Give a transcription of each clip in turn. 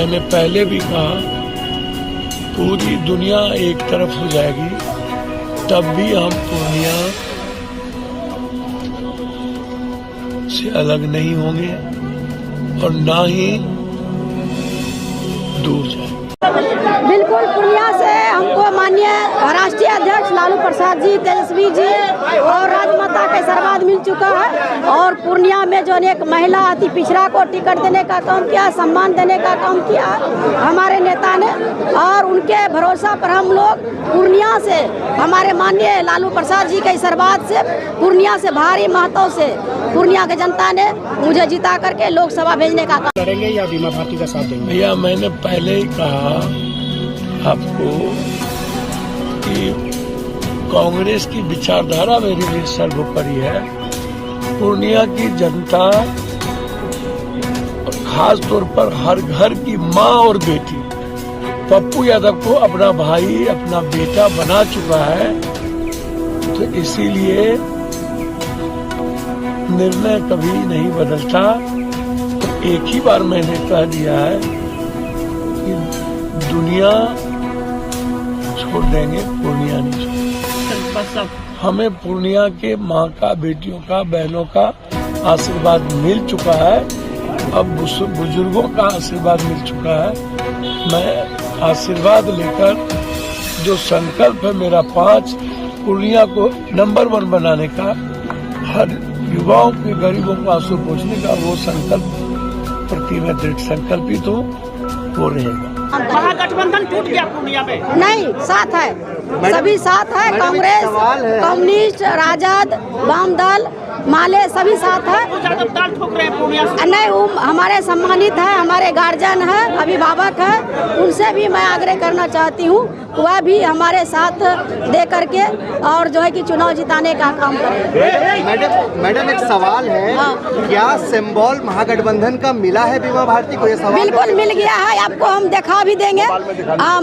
मैंने पहले भी कहा, पूरी दुनिया एक तरफ हो जाएगी तब भी हम पूर्णिया से अलग नहीं होंगे और ना ही दूर जाएंगे। बिल्कुल पूर्णिया से हमको माननीय राष्ट्रीय अध्यक्ष लालू प्रसाद जी, तेजस्वी जी और राजमाता का आशीर्वाद मिल चुका है। और पूर्णिया में जो एक महिला अति पिछड़ा को टिकट देने का काम किया, सम्मान देने का काम किया हमारे नेता ने, और उनके भरोसा पर हम लोग पूर्णिया से हमारे माननीय लालू प्रसाद जी के आशीर्वाद से पूर्णिया से भारी महत्व से पूर्णिया की जनता ने मुझे जिता करके लोकसभा भेजने का काम करेंगे या बीमा भारती का साथ देंगे? भैया मैंने पहले ही कहा आपको कि कांग्रेस की विचारधारा मेरे लिए सर्वोपरि है। पूर्णिया की जनता खास तौर पर हर घर की माँ और बेटी पप्पू यादव को अपना भाई, अपना बेटा बना चुका है, तो इसीलिए निर्णय कभी नहीं बदलता। तो एक ही बार मैंने कह दिया है कि दुनिया छोड़ देंगे, पूर्णिया नहीं छोड़। हमें पूर्णिया के माँ का, बेटियों का, बहनों का आशीर्वाद मिल चुका है, अब बुजुर्गों का आशीर्वाद मिल चुका है। मैं आशीर्वाद लेकर जो संकल्प है मेरा 5 पूर्णिया को नंबर 1 बनाने का, हर युवाओं के, गरीबों को आंसू पोंछने का, वो संकल्प प्रति मैं दृढ़ संकल्पित हूँ, वो रहेगा। महागठबंधन टूट गया पूर्णिया में? नहीं, साथ है, सभी साथ है। कांग्रेस, कम्युनिस्ट, राजद, वाम दल, माले सभी साथ है। ताल ठोक रहे हैं पूर्णिया से? नहीं, वो हमारे सम्मानित है, हमारे गार्जियन है, अभिभावक है, उनसे भी मैं आग्रह करना चाहती हूँ वह भी हमारे साथ दे करके और जो है कि चुनाव जिताने का काम करें। मैडम एक सवाल है, क्या सिंबल महागठबंधन का मिला है बीमा भारती को? ये सवाल बिल्कुल मिल गया है, आपको हम दिखा भी देंगे,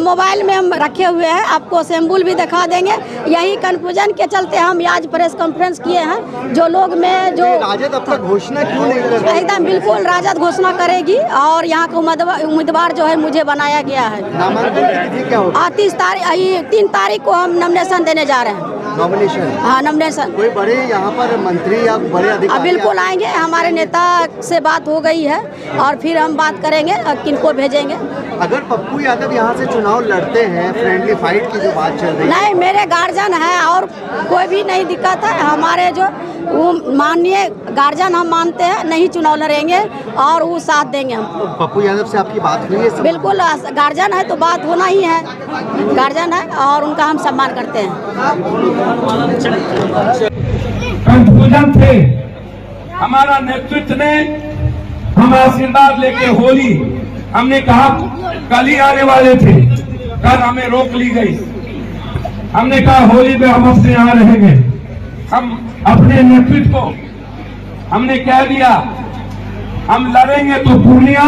मोबाइल में हम रखे हुए हैं, आपको सिंबल भी दिखा देंगे। यही कंफ्यूजन के चलते हम आज प्रेस कॉन्फ्रेंस किए हैं। जो लोग में जो राजद अब तक घोषणा क्यों नहीं कर रही? एकदम बिल्कुल राजद घोषणा करेगी और यहाँ का उम्मीदवार जो है मुझे बनाया गया है। नामांकन की तिथि क्या होगी? 3 तारीख को हम नॉमिनेशन देने जा रहे हैं। नॉमिनेशन? हाँ, नॉमिनेशन। कोई बड़े यहाँ पर मंत्री या बड़े अधिकारी? बिल्कुल आएंगे, हमारे नेता से बात हो गई है और फिर हम बात करेंगे किनको भेजेंगे। अगर पप्पू यादव यहाँ से चुनाव लड़ते हैं, फ्रेंडली फाइट की जो बात चल रही है? नहीं, मेरे गार्जियन है और कोई भी नहीं दिक्कत है। हमारे जो वो माननीय गार्जियन हम मानते हैं, नहीं चुनाव लड़ेंगे और वो साथ देंगे हम। तो पप्पू यादव से आपकी बात हुई है? बिल्कुल, गार्जियन है तो बात होना ही है, गार्जियन है और उनका हम सम्मान करते हैं। कंफ्यूजन थे, हमारा नेतृत्व ने हम आशीर्वाद लेके होली, हमने कहा कल ही आने वाले थे, कल हमें रोक ली गई। हमने कहा होली में हम अपने यहाँ रहेंगे। हम अपने नेतृत्व को हमने कह दिया हम लड़ेंगे तो पूर्णिया,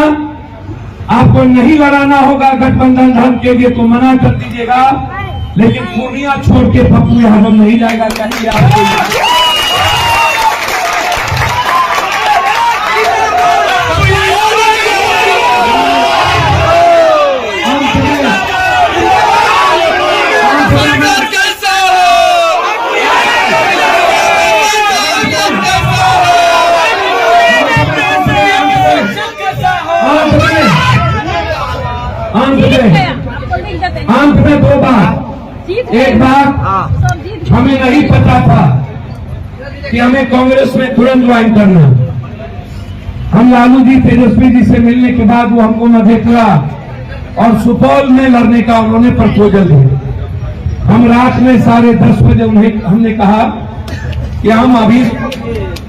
आपको नहीं लड़ाना होगा गठबंधन धर्म के लिए तो मना कर दीजिएगा, लेकिन पूर्णिया छोड़ के पप्पू यादव नहीं जाएगा। चाहिए आपको अंत में 2 बात। एक बात हमें नहीं पता था कि हमें कांग्रेस में तुरंत ज्वाइन करना। हम लालू जी, तेजस्वी जी से मिलने के बाद वो हमको मधेपुरा और सुपौल में लड़ने का उन्होंने प्रपोजल दिया। हम रात में 10:30 बजे उन्हें हमने कहा कि हम अभी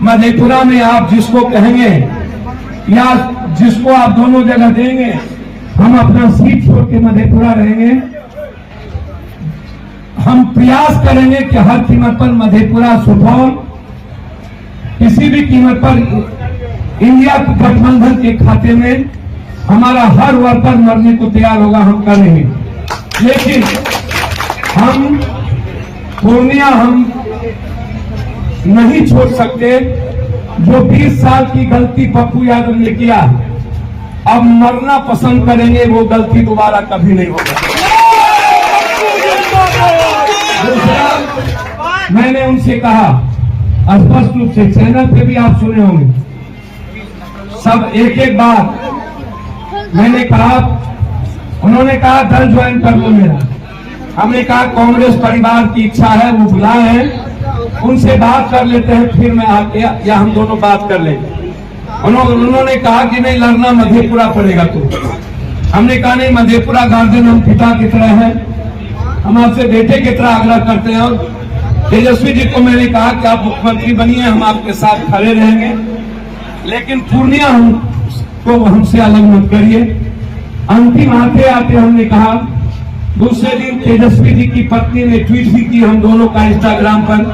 मधेपुरा में आप जिसको कहेंगे या जिसको आप दोनों जगह देंगे, हम अपना सीट छोड़ के मधेपुरा रहेंगे। हम प्रयास करेंगे कि हर कीमत पर मधेपुरा, सुपौल, किसी भी कीमत पर इंडिया गठबंधन के खाते में हमारा हर वर्कर मरने को तैयार होगा, हम करेंगे। लेकिन हम पूर्णिया हम नहीं छोड़ सकते। जो 20 साल की गलती पप्पू यादव ने किया, अब मरना पसंद करेंगे, वो गलती दोबारा कभी नहीं होगा। दूसरा, मैंने उनसे कहा स्पष्ट रूप से, चैनल पे भी आप सुने होंगे, सब एक एक बात मैंने कहा। उन्होंने कहा दल ज्वाइन कर लो मेरा। हमने कहा कांग्रेस परिवार की इच्छा है, वो बुलाए हैं, उनसे बात कर लेते हैं, फिर मैं आके या हम दोनों बात कर लेंगे। उन्होंने कहा कि नहीं, लड़ना मधेपुरा पड़ेगा। तो हमने कहा नहीं, मधेपुरा गार्डन हम पिता की तरह है, हम आपसे बेटे की तरह आग्रह करते हैं। और तेजस्वी जी को मैंने कहा कि आप मुख्यमंत्री बनिए, हम आपके साथ खड़े रहेंगे, लेकिन पूर्णिया को हमसे अलग मत करिए। अंतिम आते आते हमने कहा, दूसरे दिन तेजस्वी जी की पत्नी ने ट्वीट भी की हम दोनों का इंस्टाग्राम पर।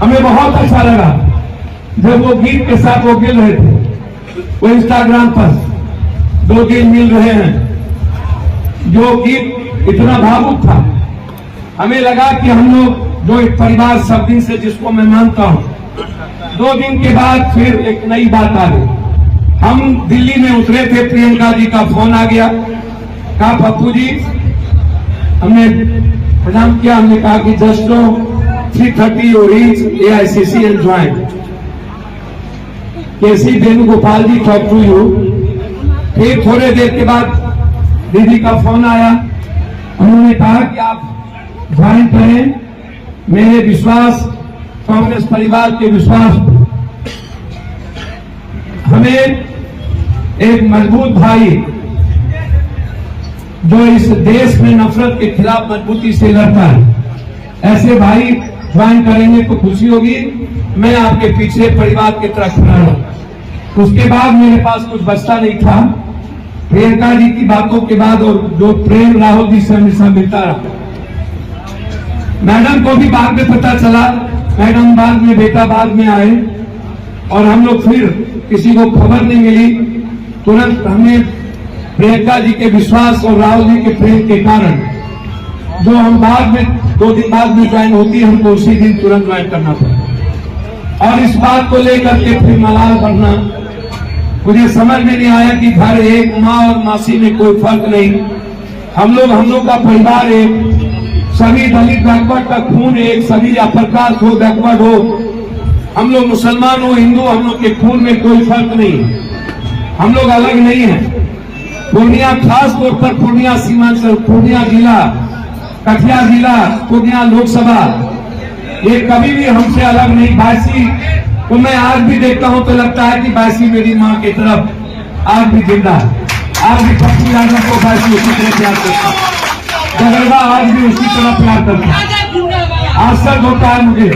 हमें बहुत अच्छा लगा जब वो गीत के साथ वो गिल रहे थे, वो इंस्टाग्राम पर 2 गीत मिल रहे हैं, जो गीत इतना भावुक था। हमें लगा कि हम लोग जो एक परिवार सब दिन से, जिसको मैं मानता हूं, 2 दिन के बाद फिर एक नई बात आ गई। हम दिल्ली में उतरे थे, प्रियंका जी का फोन आ गया, कहा पप्पू जी, हमने प्रणाम किया, हमने कहा कि just 3:30 you reach AICC and join. K C Venugopal ji talk to you. फिर थोड़े देर के बाद दीदी का फोन आया, उन्होंने कहा कि आप ज्वाइन करें, मेरे विश्वास, कांग्रेस परिवार के विश्वास, हमें एक मजबूत भाई जो इस देश में नफरत के खिलाफ मजबूती से लड़ता है, ऐसे भाई ज्वाइन करेंगे तो खुशी होगी। मैं आपके पीछे परिवार की तरह खड़ा हूं। उसके बाद मेरे पास कुछ बचता नहीं था। प्रियंका जी की बातों के बाद और जो प्रेम राहुल जी से हमेशा मिलता रहा, मैडम को भी बाद में पता चला, मैडम बाद में, बेटा बाद में आए, और हम लोग फिर किसी को खबर नहीं मिली। तुरंत हमें प्रियंका जी के विश्वास और राहुल जी के प्रेम के कारण, जो हम बाद में 2 दिन बाद में ज्वाइन होती है, हमको उसी दिन तुरंत ज्वाइन करना पड़ा। और इस बात को लेकर के फिर मलाल बढ़ना, मुझे समझ में नहीं आया कि घर एक, माँ और मासी में कोई फर्क नहीं, हम लोग का परिवार एक, सभी दलित बैकवर्ड का खून एक, सभी अपर कास्ट हो, बैकवर्ड हो, हम लोग मुसलमान हो, हिंदू, हम लोग के खून में कोई फर्क नहीं, हम लोग अलग नहीं है। पूर्णिया, खास तौर पर पूर्णिया सीमांचल, पूर्णिया जिला, कटिहार जिला, पूर्णिया लोकसभा, ये कभी भी हमसे अलग नहीं। बासी को मैं आज भी देखता हूं तो लगता है कि बासी मेरी मां की तरफ आज भी जिंदा है। आज भी पप्पू यादव को बासी उसी तरह प्यार करता है, जगरवा आज भी उसी तरह प्यार करता है। आश्चर्य होता है मुझे